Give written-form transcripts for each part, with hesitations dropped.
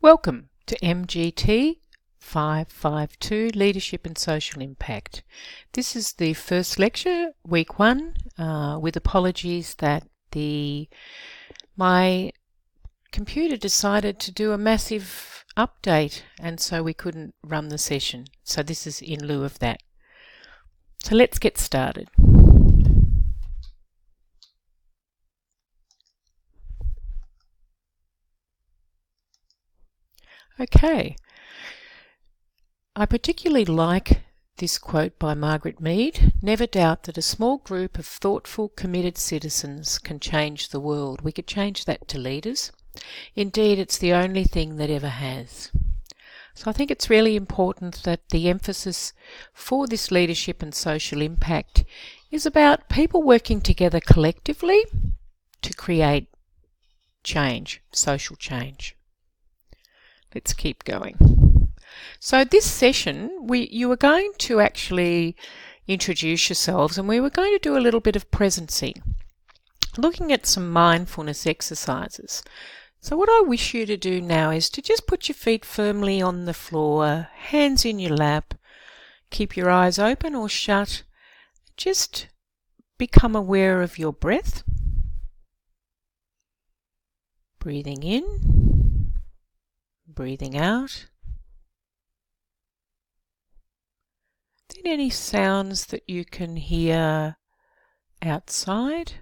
Welcome to MGT552 Leadership and Social Impact. This is the first lecture, week 1, with apologies that my computer decided to do a massive update and so we couldn't run the session. So this is in lieu of that. So let's get started. Okay, I particularly like this quote by Margaret Mead: "Never doubt that a small group of thoughtful, committed citizens can change the world." We could change that to leaders. Indeed, it's the only thing that ever has. So I think it's really important that the emphasis for this leadership and social impact is about people working together collectively to create change, social change. Let's keep going. So this session, you were going to actually introduce yourselves and we were going to do a little bit of presencing, looking at some mindfulness exercises. So what I wish you to do now is to just put your feet firmly on the floor, hands in your lap, keep your eyes open or shut, just become aware of your breath, breathing in, breathing out. Then any sounds that you can hear outside,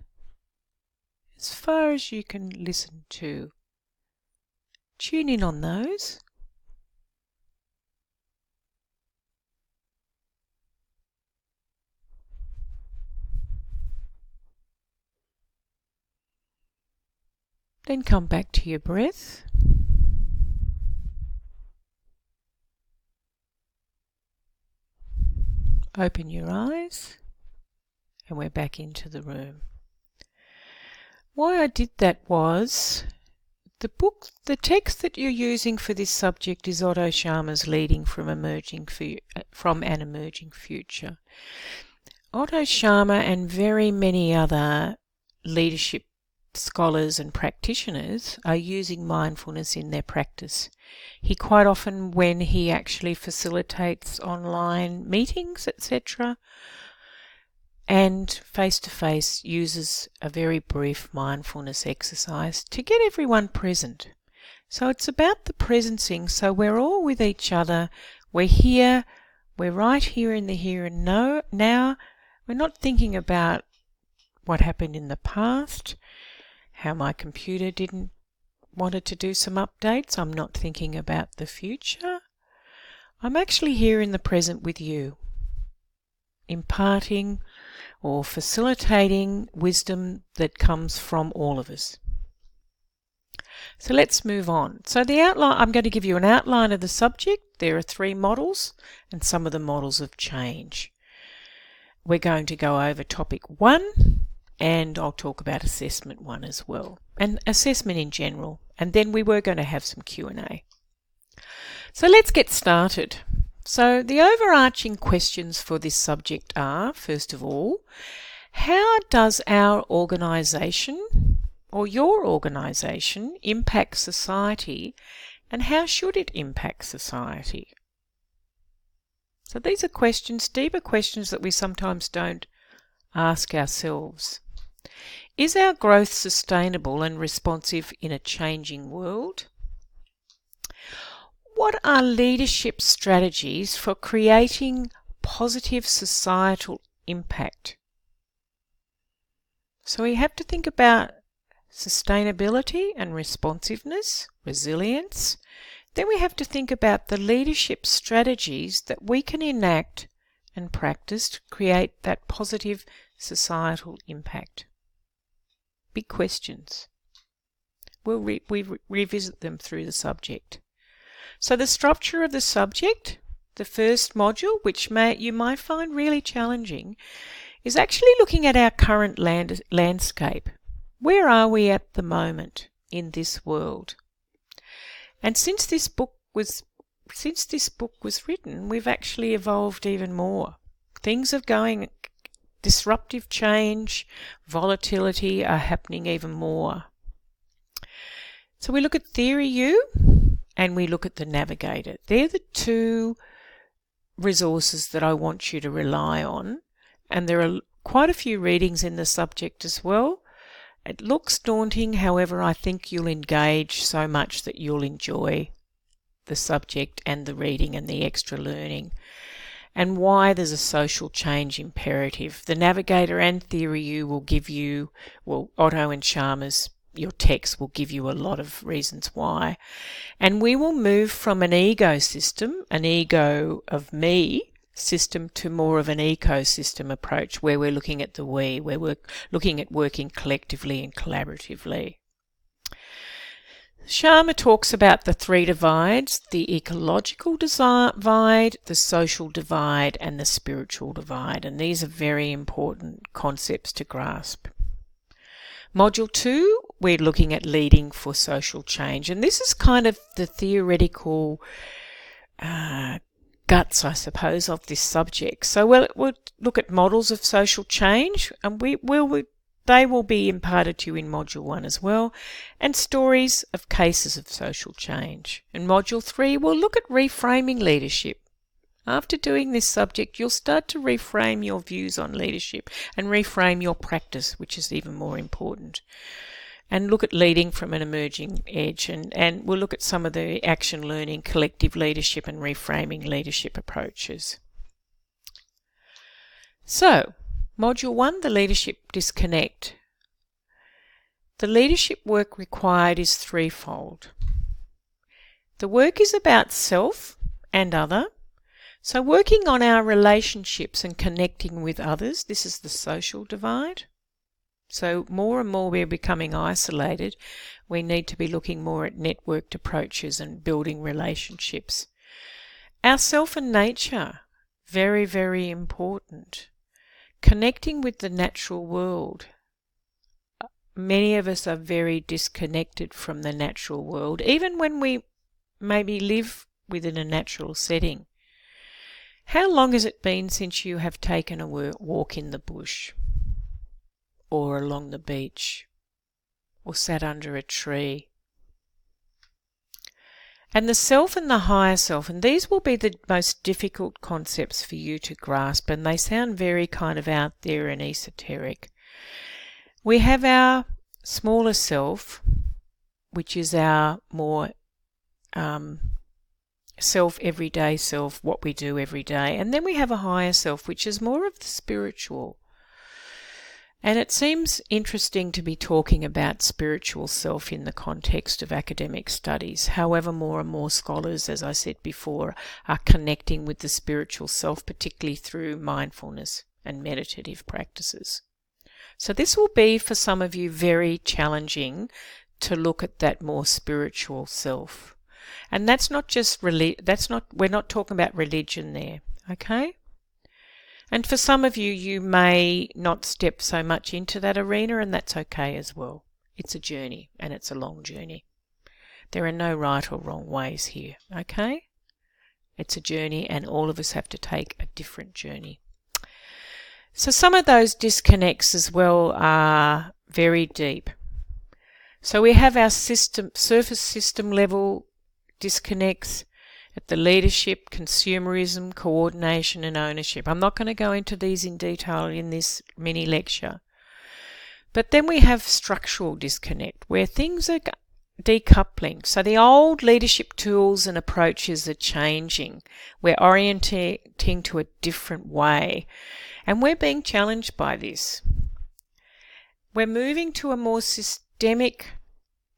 as far as you can listen to. Tune in on those. Then come back to your breath. Open your eyes and we're back into the room. Why I did that was the text that you're using for this subject is Otto Scharmer's Leading from an Emerging Future. Otto Scharmer and very many other leadership scholars and practitioners are using mindfulness in their practice. He quite often, when he actually facilitates online meetings, etc., and face-to-face, uses a very brief mindfulness exercise to get everyone present. So it's about the presencing, so we're all with each other, we're here, we're right here in the here and now. We're not thinking about what happened in the past, how my computer wanted to do some updates. I'm not thinking about the future. I'm actually here in the present with you, imparting or facilitating wisdom that comes from all of us. So let's move on. So the outline, I'm going to give you an outline of the subject. There are 3 models and some of the models of change. We're going to go over topic 1 and I'll talk about assessment 1 as well, and assessment in general, and then we were going to have some Q&A. So let's get started. So the overarching questions for this subject are, first of all, how does our organisation or your organisation impact society, and how should it impact society? So these are questions, deeper questions that we sometimes don't ask ourselves. Is our growth sustainable and responsive in a changing world? What are leadership strategies for creating positive societal impact? So we have to think about sustainability and responsiveness, resilience. Then we have to think about the leadership strategies that we can enact and practice to create that positive societal impact. Big questions. We'll revisit them through the subject. So the structure of the subject, the first module, which you might find really challenging, is actually looking at our current landscape. Where are we at the moment in this world? And since this book was written, we've actually evolved even more. Things are going, disruptive change, volatility are happening even more. So we look at theory U and we look at the navigator. They're the two resources that I want you to rely on, and there are quite a few readings in the subject as well. It looks daunting, however, I think you'll engage so much that you'll enjoy the subject and the reading and the extra learning. And why there's a social change imperative. The Navigator and Theory U will give you, well, Otto and Sharma's, your text will give you a lot of reasons why. And we will move from an ego system, an ego of me system, to more of an ecosystem approach where we're looking at the we, where we're looking at working collectively and collaboratively. Sharma talks about the three divides: the ecological divide, the social divide, and the spiritual divide. And these are very important concepts to grasp. Module 2, we're looking at leading for social change. And this is kind of the theoretical guts, I suppose, of this subject. So we'll look at models of social change, and they will be imparted to you in Module 1 as well, and stories of cases of social change. In Module 3, we'll look at reframing leadership. After doing this subject, you'll start to reframe your views on leadership and reframe your practice, which is even more important. And look at leading from an emerging edge, and we'll look at some of the action learning, collective leadership and reframing leadership approaches. So, Module 1, the leadership disconnect. The leadership work required is threefold. The work is about self and other. So working on our relationships and connecting with others, this is the social divide. So more and more we're becoming isolated. We need to be looking more at networked approaches and building relationships. Our self and nature, very, very important. Connecting with the natural world. Many of us are very disconnected from the natural world, even when we maybe live within a natural setting. How long has it been since you have taken a walk in the bush, or along the beach, or sat under a tree? And the self and the higher self, and these will be the most difficult concepts for you to grasp, and they sound very kind of out there and esoteric. We have our smaller self, which is our more self, everyday self, what we do every day. And then we have a higher self, which is more of the spiritual. And it seems interesting to be talking about spiritual self in the context of academic studies. However, more and more scholars, as I said before, are connecting with the spiritual self, particularly through mindfulness and meditative practices. So this will be, for some of you, very challenging to look at that more spiritual self. And that's not just we're not talking about religion there, okay? And for some of you, you may not step so much into that arena, and that's okay as well. It's a journey, and it's a long journey. There are no right or wrong ways here, okay? It's a journey, and all of us have to take a different journey. So some of those disconnects as well are very deep. So we have our surface system level disconnects at the leadership, consumerism, coordination and ownership. I'm not going to go into these in detail in this mini lecture. But then we have structural disconnect, where things are decoupling. So the old leadership tools and approaches are changing. We're orienting to a different way. And we're being challenged by this. We're moving to a more systemic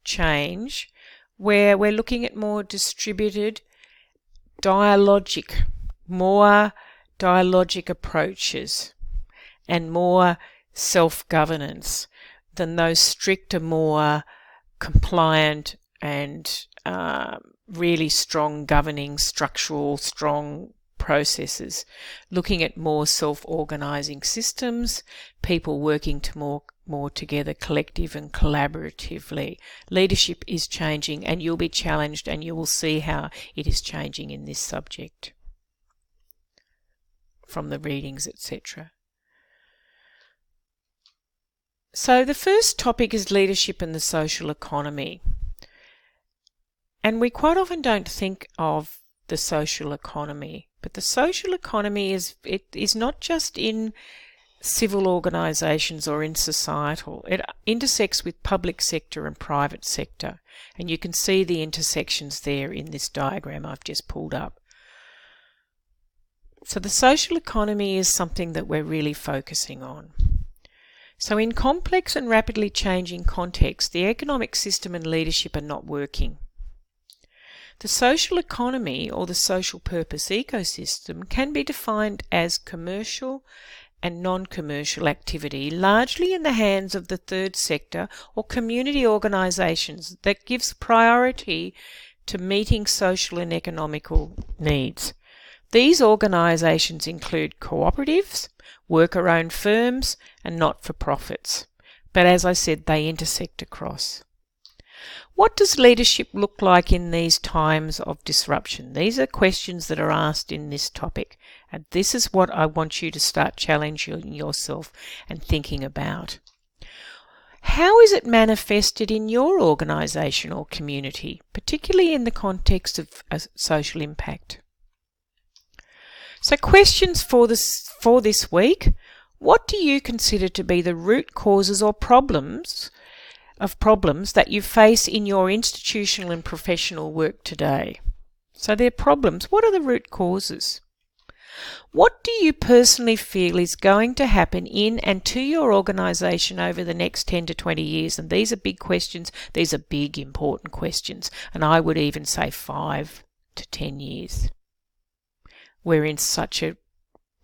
change, where we're looking at more distributed, more dialogic approaches and more self-governance than those stricter, more compliant and really strong governing, structural, strong processes. Looking at more self-organising systems, people working to more together, collective and collaboratively. Leadership is changing, and you'll be challenged, and you will see how it is changing in this subject from the readings, etc. So the first topic is leadership and the social economy. And we quite often don't think of the social economy, but the social economy is not just in civil organisations or in societal. It intersects with public sector and private sector, and you can see the intersections there in this diagram I've just pulled up. So the social economy is something that we're really focusing on. So in complex and rapidly changing contexts, the economic system and leadership are not working. The social economy, or the social purpose ecosystem, can be defined as commercial and non-commercial activity, largely in the hands of the third sector or community organisations, that gives priority to meeting social and economical needs. These organisations include cooperatives, worker-owned firms, and not-for-profits. But as I said, they intersect across. What does leadership look like in these times of disruption? These are questions that are asked in this topic, and this is what I want you to start challenging yourself and thinking about. How is it manifested in your organisation or community, particularly in the context of social impact? So questions for this week. What do you consider to be the root causes or problems that you face in your institutional and professional work today? So they're problems. What are the root causes? What do you personally feel is going to happen in and to your organisation over the next 10 to 20 years? And these are big questions. These are big, important questions. And I would even say 5 to 10 years. We're in such a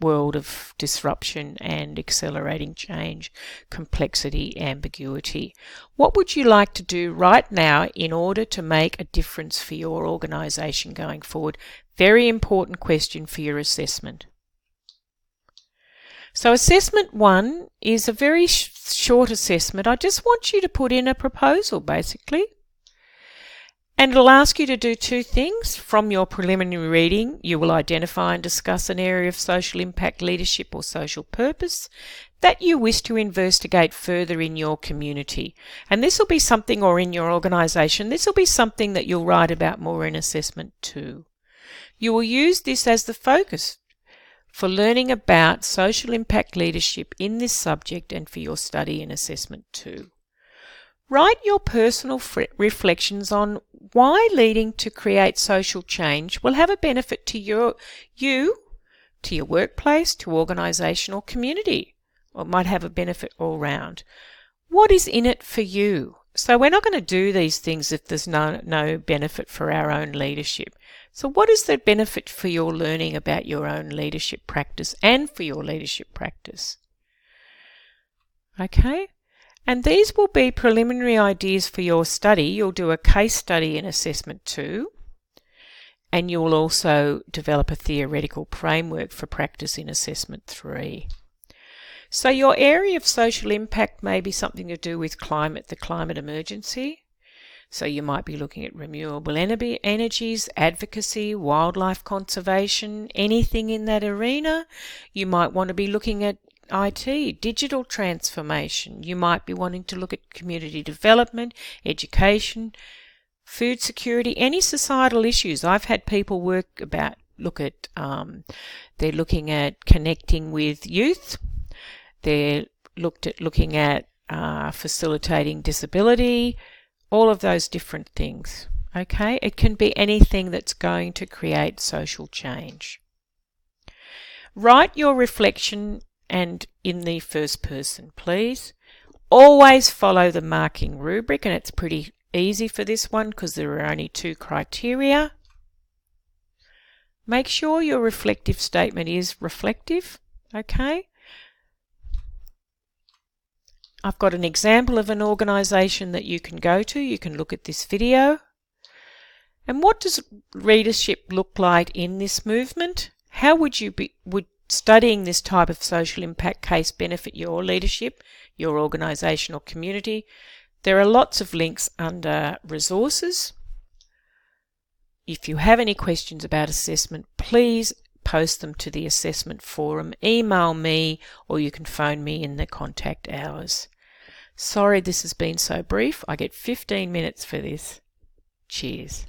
world of disruption and accelerating change, complexity, ambiguity. What would you like to do right now in order to make a difference for your organisation going forward? Very important question for your assessment. So assessment 1 is a very short assessment. I just want you to put in a proposal, basically. And it'll ask you to do 2 things. From your preliminary reading, you will identify and discuss an area of social impact, leadership or social purpose that you wish to investigate further in your community. And this will be something, or in your organisation, this will be something that you'll write about more in assessment 2. You will use this as the focus for learning about social impact leadership in this subject and for your study in assessment 2. Write your personal reflections on why leading to create social change will have a benefit to you, to your workplace, to organisation or community, or might have a benefit all round. What is in it for you? So we're not going to do these things if there's no benefit for our own leadership. So what is the benefit for your learning about your own leadership practice and for your leadership practice? Okay? And these will be preliminary ideas for your study. You'll do a case study in assessment 2, and you'll also develop a theoretical framework for practice in assessment 3. So your area of social impact may be something to do with the climate emergency. So you might be looking at renewable energies, advocacy, wildlife conservation, anything in that arena. You might want to be looking at IT, digital transformation. You might be wanting to look at community development, education, food security, any societal issues. I've had people they're looking at connecting with youth. They're looking at facilitating disability, all of those different things. Okay, it can be anything that's going to create social change. Write your reflection and in the first person, please. Always follow the marking rubric, and it's pretty easy for this one because there are only 2 criteria. Make sure your reflective statement is reflective, okay? I've got an example of an organisation that you can go to. You can look at this video. And what does readership look like in this movement? How would studying this type of social impact case benefit your leadership, your organisation or community? There are lots of links under resources. If you have any questions about assessment, please post them to the assessment forum, email me, or you can phone me in the contact hours. Sorry this has been so brief. I get 15 minutes for this. Cheers.